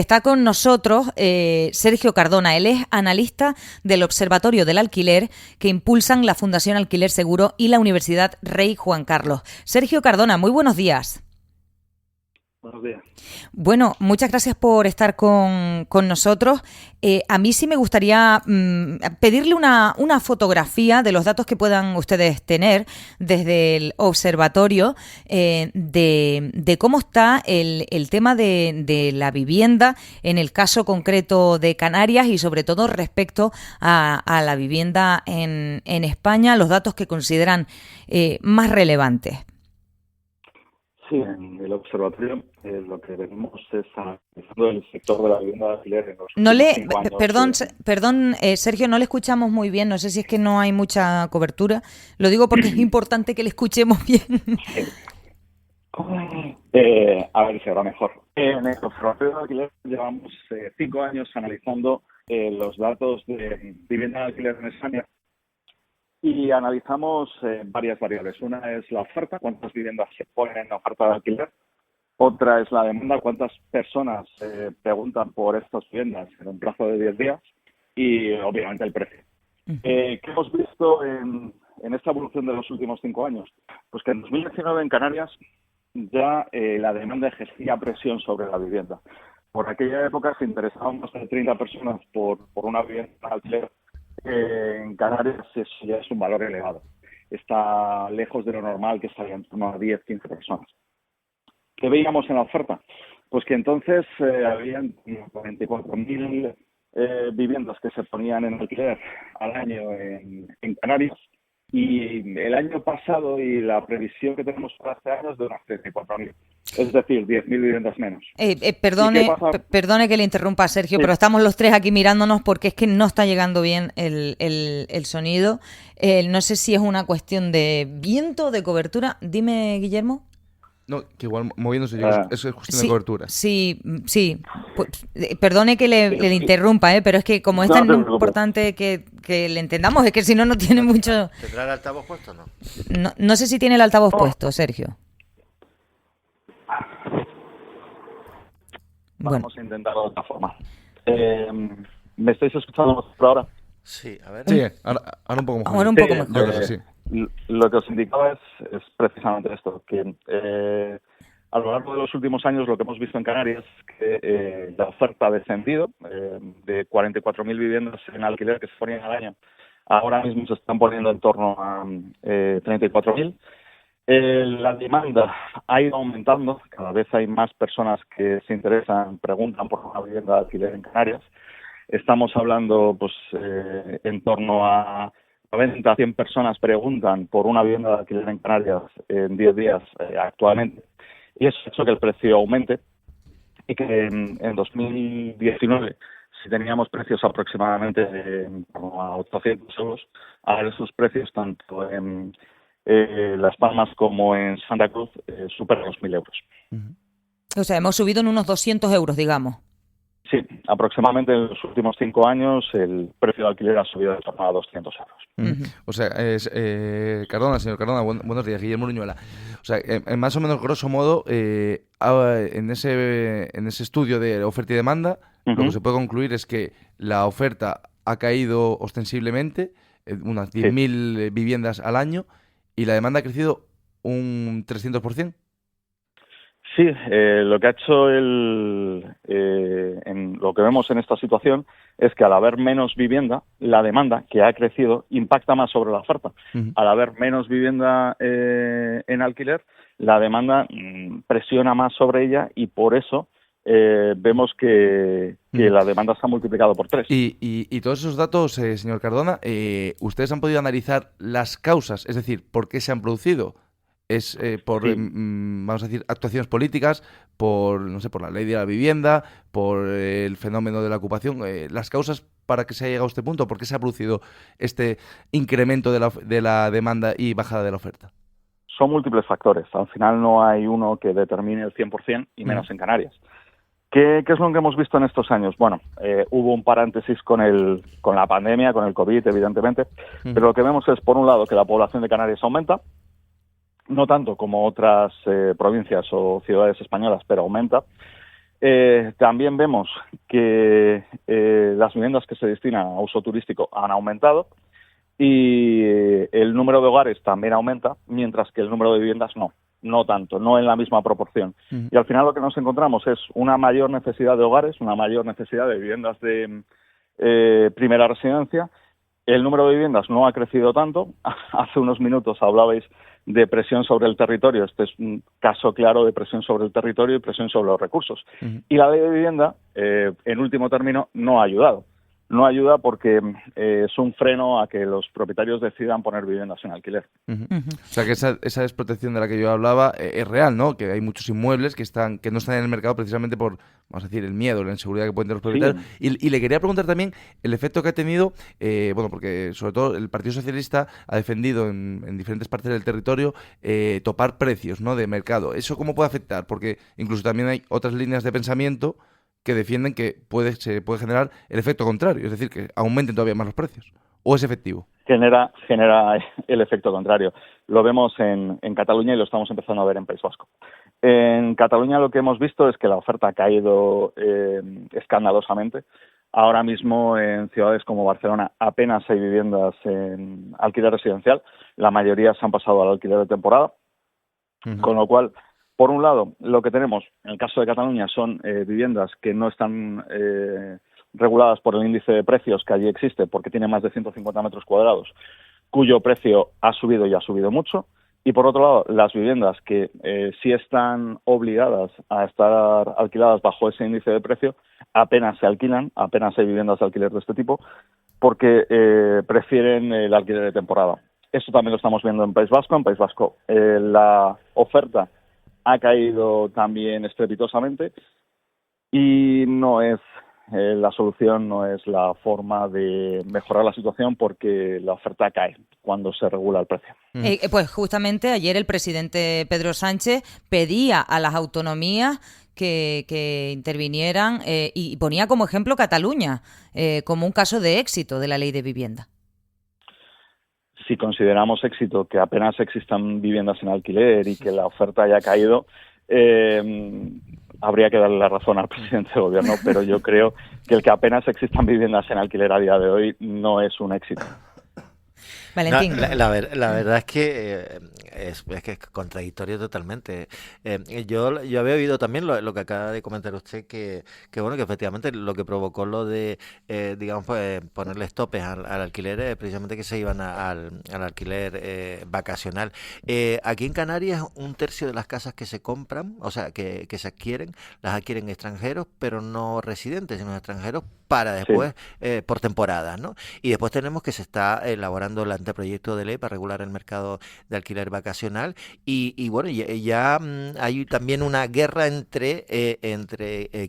Está con nosotros Sergio Cardona. Él es analista del Observatorio del Alquiler que impulsan la Fundación Alquiler Seguro y la Universidad Rey Juan Carlos. Sergio Cardona, muy buenos días. Buenos días. Bueno, muchas gracias por estar con nosotros. A mí sí me gustaría pedirle una fotografía de los datos que puedan ustedes tener desde el observatorio de cómo está el tema de la vivienda en el caso concreto de Canarias y sobre todo respecto a la vivienda en España, los datos que consideran más relevantes. Sí, en el observatorio lo que venimos es analizando el sector de la vivienda de alquiler en los últimos 5 años. Perdón, Sergio, no le escuchamos muy bien. No sé si es que no hay mucha cobertura. Lo digo porque es importante que le escuchemos bien. A ver si ahora mejor. En el observatorio de alquiler llevamos 5 años analizando los datos de vivienda de alquiler en España. Y analizamos varias variables. Una es la oferta, cuántas viviendas se ponen en oferta de alquiler. Otra es la demanda, cuántas personas preguntan por estas viviendas en un plazo de 10 días. Y, obviamente, el precio. ¿Qué hemos visto en esta evolución de los últimos 5 años? Pues que en 2019 en Canarias ya la demanda ejercía presión sobre la vivienda. Por aquella época se interesaban más de 30 personas por una vivienda de alquiler. En Canarias eso ya es un valor elevado. Está lejos de lo normal, que estaría en torno a 10, 15 personas. ¿Qué veíamos en la oferta? Pues que entonces habían 44.000 viviendas que se ponían en alquiler al año en Canarias. Y el año pasado y la previsión que tenemos para este año es de unas 34.000. Es decir, 10.000 viviendas menos. Perdone que le interrumpa, Sergio, Sí. pero estamos los tres aquí mirándonos porque es que no está llegando bien el sonido. No sé si es una cuestión de viento o de cobertura. Dime, Guillermo. No, que igual moviéndose, eso es cuestión de cobertura. Sí. Pues, perdone que le interrumpa, pero es que como es tan importante que le entendamos, es que si no, no tiene mucho... ¿Tendrá el altavoz puesto o no? No sé si tiene el altavoz puesto, Sergio. Vamos a intentarlo de otra forma. ¿Me estáis escuchando por ahora? Sí, a ver. Sí, ahora un poco mejor. Ahora un poco mejor. Yo creo que sí. Lo que os indicaba es precisamente esto, que a lo largo de los últimos años lo que hemos visto en Canarias es que la oferta ha descendido de 44.000 viviendas en alquiler que se ponían al año. Ahora mismo se están poniendo en torno a 34.000. La demanda ha ido aumentando, cada vez hay más personas que se interesan, preguntan por una vivienda de alquiler en Canarias. Estamos hablando pues en torno a 90 a 100 personas preguntan por una vivienda de alquiler en Canarias en 10 días actualmente. Y eso ha hecho que el precio aumente y que en 2019, si teníamos precios aproximadamente de como a 800 euros, ahora esos precios tanto en Las Palmas como en Santa Cruz superan los 1.000 euros. O sea, hemos subido en unos 200 euros, digamos. Sí, aproximadamente en los últimos 5 años el precio de alquiler ha subido de torno a 200 euros. O sea, Cardona, señor Cardona, buenos días, Guillermo Uruñuela. O sea, más o menos, grosso modo, en ese estudio de oferta y demanda, lo que se puede concluir es que la oferta ha caído ostensiblemente, unas 10.000 viviendas al año, y la demanda ha crecido un 300%. Sí, lo que ha hecho lo que vemos en esta situación es que al haber menos vivienda, la demanda, que ha crecido, impacta más sobre la oferta. Al haber menos vivienda en alquiler, la demanda presiona más sobre ella y por eso vemos que la demanda se ha multiplicado por 3. Y todos esos datos, señor Cardona, ¿ustedes han podido analizar las causas? Es decir, ¿por qué se han producido? Es por, vamos a decir, actuaciones políticas, por la ley de la vivienda, por el fenómeno de la ocupación. Las causas para que se haya llegado a este punto, ¿por qué se ha producido este incremento de la demanda y bajada de la oferta? Son múltiples factores. Al final no hay uno que determine el 100% y menos en Canarias. ¿Qué es lo que hemos visto en estos años? Bueno, hubo un paréntesis con la pandemia, con el COVID, evidentemente, pero lo que vemos es, por un lado, que la población de Canarias aumenta, no tanto como otras provincias o ciudades españolas, pero aumenta. También vemos que las viviendas que se destinan a uso turístico han aumentado y el número de hogares también aumenta, mientras que el número de viviendas no tanto, no en la misma proporción. Y al final lo que nos encontramos es una mayor necesidad de hogares, una mayor necesidad de viviendas de primera residencia. El número de viviendas no ha crecido tanto. Hace unos minutos hablabais de presión sobre el territorio. Este es un caso claro de presión sobre el territorio y presión sobre los recursos. Y la ley de vivienda, en último término, no ha ayudado. No ayuda porque es un freno a que los propietarios decidan poner viviendas en alquiler. O sea, que esa desprotección de la que yo hablaba es real, ¿no? Que hay muchos inmuebles que no están en el mercado precisamente por, vamos a decir, el miedo, la inseguridad que pueden tener los propietarios. Sí. Y le quería preguntar también el efecto que ha tenido, porque sobre todo el Partido Socialista ha defendido en diferentes partes del territorio topar precios, ¿no?, de mercado. ¿Eso cómo puede afectar? Porque incluso también hay otras líneas de pensamiento que defienden que se puede generar el efecto contrario, es decir, que aumenten todavía más los precios. ¿O es efectivo? Genera el efecto contrario. Lo vemos en Cataluña y lo estamos empezando a ver en País Vasco. En Cataluña lo que hemos visto es que la oferta ha caído escandalosamente. Ahora mismo en ciudades como Barcelona apenas hay viviendas en alquiler residencial. La mayoría se han pasado al alquiler de temporada, con lo cual, por un lado, lo que tenemos en el caso de Cataluña son viviendas que no están reguladas por el índice de precios que allí existe, porque tiene más de 150 metros cuadrados, cuyo precio ha subido y ha subido mucho. Y por otro lado, las viviendas que sí están obligadas a estar alquiladas bajo ese índice de precio, apenas se alquilan, apenas hay viviendas de alquiler de este tipo, porque prefieren el alquiler de temporada. Esto también lo estamos viendo en País Vasco. En País Vasco la oferta ha caído también estrepitosamente y la solución no es la forma de mejorar la situación, porque la oferta cae cuando se regula el precio. Pues justamente ayer el presidente Pedro Sánchez pedía a las autonomías que intervinieran y ponía como ejemplo Cataluña como un caso de éxito de la ley de vivienda. Si consideramos éxito que apenas existan viviendas en alquiler y que la oferta haya caído, habría que darle la razón al presidente del gobierno, pero yo creo que el que apenas existan viviendas en alquiler a día de hoy no es un éxito. Valentín. La verdad es que es contradictorio totalmente. Yo había oído también lo que acaba de comentar usted, que bueno, que efectivamente lo que provocó lo de, ponerles topes al alquiler es precisamente que se iban al alquiler vacacional. Aquí en Canarias, 1/3 de las casas que se compran, o sea, que se adquieren, las adquieren extranjeros, pero no residentes, sino extranjeros para después, por temporadas, ¿no? Y después tenemos que se está elaborando el anteproyecto de ley para regular el mercado de alquiler vacacional y bueno, ya hay también una guerra entre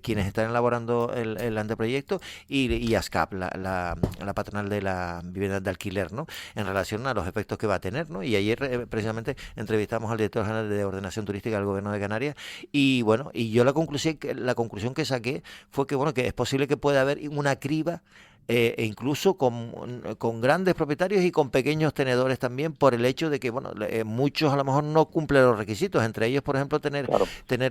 quienes están elaborando el anteproyecto y ASCAP, la patronal de la vivienda de alquiler, ¿no?, en relación a los efectos que va a tener, ¿no? Y ayer precisamente entrevistamos al director general de Ordenación Turística del Gobierno de Canarias y bueno, y yo la conclusión que saqué fue que bueno, que es posible que pueda haber una criba e incluso con grandes propietarios y con pequeños tenedores también, por el hecho de que bueno, muchos a lo mejor no cumplen los requisitos, entre ellos por ejemplo tener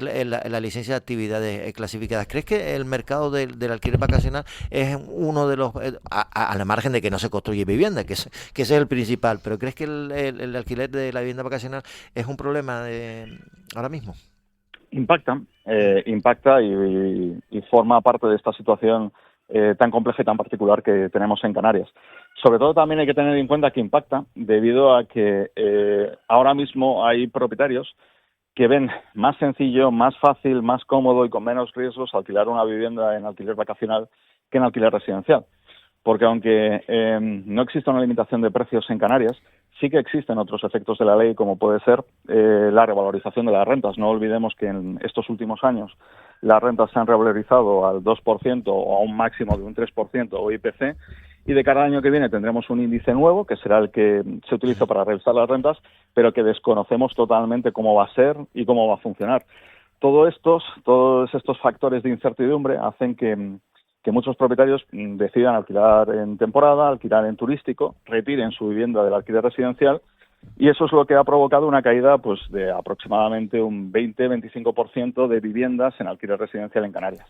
la licencia de actividades clasificadas. ¿Crees que el mercado del alquiler vacacional es uno de los, a la margen de que no se construye vivienda, que ese es el principal, pero crees que el alquiler de la vivienda vacacional es un problema ahora mismo? Impacta y forma parte de esta situación tan compleja y tan particular que tenemos en Canarias. Sobre todo también hay que tener en cuenta que impacta debido a que ahora mismo hay propietarios que ven más sencillo, más fácil, más cómodo y con menos riesgos alquilar una vivienda en alquiler vacacional que en alquiler residencial. Porque aunque no existe una limitación de precios en Canarias, sí que existen otros efectos de la ley, como puede ser la revalorización de las rentas. No olvidemos que en estos últimos años las rentas se han revalorizado al 2% o a un máximo de un 3% o IPC, y de cara al año que viene tendremos un índice nuevo, que será el que se utiliza para revisar las rentas, pero que desconocemos totalmente cómo va a ser y cómo va a funcionar. Todos estos factores de incertidumbre hacen que muchos propietarios decidan alquilar en temporada, alquilar en turístico, retiren su vivienda del alquiler residencial Y eso es lo que ha provocado una caída pues de aproximadamente un 20-25% de viviendas en alquiler residencial en Canarias.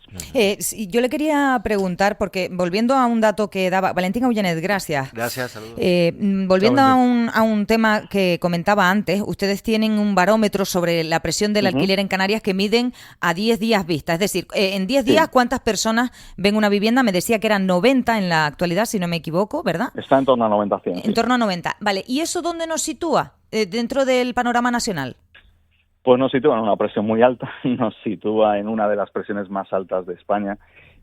Yo le quería preguntar, porque volviendo a un dato que daba Valentín Aullanet, gracias. Gracias, saludos. Volviendo a un tema que comentaba antes, ustedes tienen un barómetro sobre la presión del alquiler en Canarias que miden a 10 días vista. Es decir, en 10 días, ¿cuántas personas ven una vivienda? Me decía que eran 90 en la actualidad, si no me equivoco, ¿verdad? Está en torno a 90, 100. En torno a 90. Vale, ¿y eso dónde nos sitúa dentro del panorama nacional? Pues nos sitúa en una presión muy alta, nos sitúa en una de las presiones más altas de España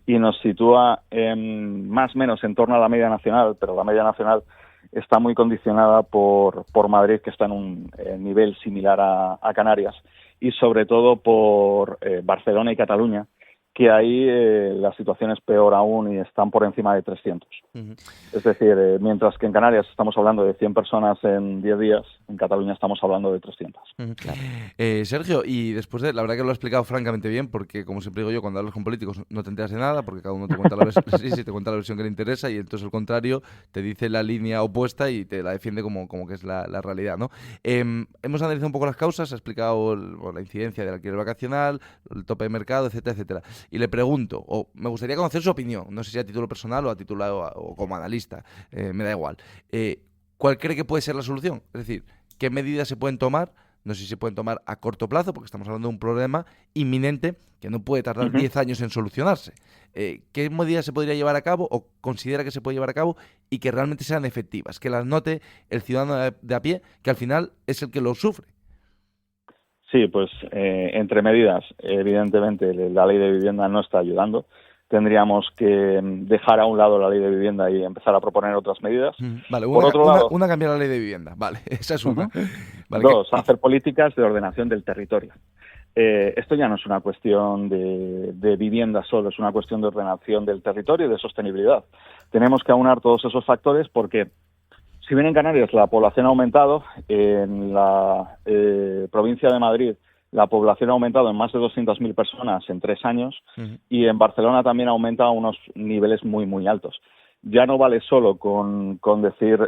y nos sitúa más o menos en torno a la media nacional, pero la media nacional está muy condicionada por Madrid, que está en un nivel similar a Canarias, y sobre todo por Barcelona y Cataluña, que ahí la situación es peor aún y están por encima de 300. Es decir, mientras que en Canarias estamos hablando de 100 personas en 10 días, en Cataluña estamos hablando de 300. Claro. Sergio, y después la verdad que lo ha explicado francamente bien, porque como siempre digo yo, cuando hablas con políticos no te enteras de nada, porque cada uno te cuenta la versión, te cuenta la versión que le interesa, y entonces al contrario te dice la línea opuesta y te la defiende como que es la realidad, ¿no? Hemos analizado un poco las causas, ha explicado la incidencia del alquiler vacacional, el tope de mercado, etcétera, etcétera. Y le pregunto, o me gustaría conocer su opinión, no sé si a título personal o a título o como analista, me da igual. ¿Cuál cree que puede ser la solución? Es decir, ¿qué medidas se pueden tomar? No sé si se pueden tomar a corto plazo, porque estamos hablando de un problema inminente que no puede tardar 10 años en solucionarse. ¿Qué medidas se podría llevar a cabo o considera que se puede llevar a cabo y que realmente sean efectivas? Que las note el ciudadano de a pie, que al final es el que lo sufre. Sí, pues entre medidas, evidentemente la ley de vivienda no está ayudando. Tendríamos que dejar a un lado la ley de vivienda y empezar a proponer otras medidas. Vale, Por otro lado, una cambiar la ley de vivienda. Vale, esa es una. Vale, dos, hacer políticas de ordenación del territorio. Esto ya no es una cuestión de vivienda solo, es una cuestión de ordenación del territorio y de sostenibilidad. Tenemos que aunar todos esos factores porque si bien en Canarias la población ha aumentado, en la provincia de Madrid la población ha aumentado en más de 200.000 personas en 3 años y en Barcelona también ha aumentado a unos niveles muy, muy altos. Ya no vale solo con decir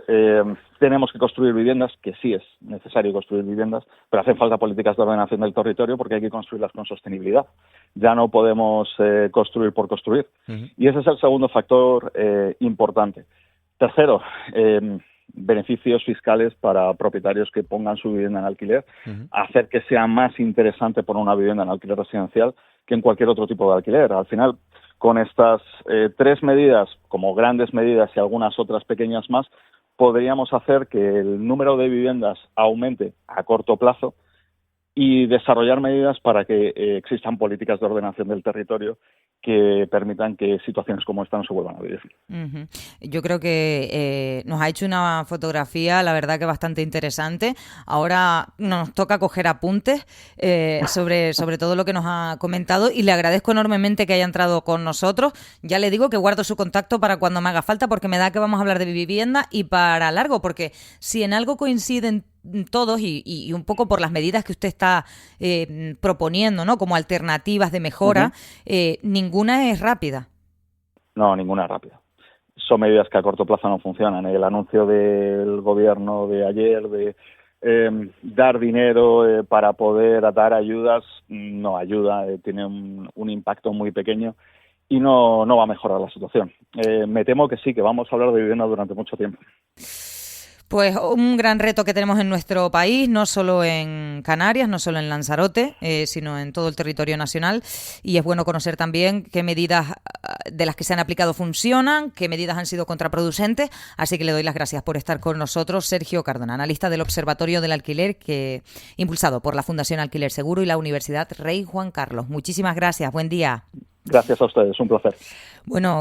tenemos que construir viviendas, que sí es necesario construir viviendas, pero hacen falta políticas de ordenación del territorio porque hay que construirlas con sostenibilidad. Ya no podemos construir por construir. Y ese es el segundo factor importante. Tercero, beneficios fiscales para propietarios que pongan su vivienda en alquiler, hacer que sea más interesante poner una vivienda en alquiler residencial que en cualquier otro tipo de alquiler. Al final, con estas 3 medidas, como grandes medidas y algunas otras pequeñas más, podríamos hacer que el número de viviendas aumente a corto plazo y desarrollar medidas para que existan políticas de ordenación del territorio que permitan que situaciones como esta no se vuelvan a vivir. Yo creo que nos ha hecho una fotografía, la verdad que bastante interesante. Ahora nos toca coger apuntes sobre todo lo que nos ha comentado y le agradezco enormemente que haya entrado con nosotros. Ya le digo que guardo su contacto para cuando me haga falta porque me da que vamos a hablar de vivienda y para largo, porque si en algo coinciden todos y un poco por las medidas que usted está proponiendo, ¿no? Como alternativas de mejora, ninguna es rápida. No, ninguna es rápida. Son medidas que a corto plazo no funcionan. El anuncio del gobierno de ayer de dar dinero para poder dar ayudas no ayuda, tiene un impacto muy pequeño y no va a mejorar la situación. Me temo que sí, que vamos a hablar de vivienda durante mucho tiempo. Pues un gran reto que tenemos en nuestro país, no solo en Canarias, no solo en Lanzarote, sino en todo el territorio nacional. Y es bueno conocer también qué medidas de las que se han aplicado funcionan, qué medidas han sido contraproducentes. Así que le doy las gracias por estar con nosotros, Sergio Cardona, analista del Observatorio del Alquiler, impulsado por la Fundación Alquiler Seguro y la Universidad Rey Juan Carlos. Muchísimas gracias, buen día. Gracias a ustedes, un placer. Bueno.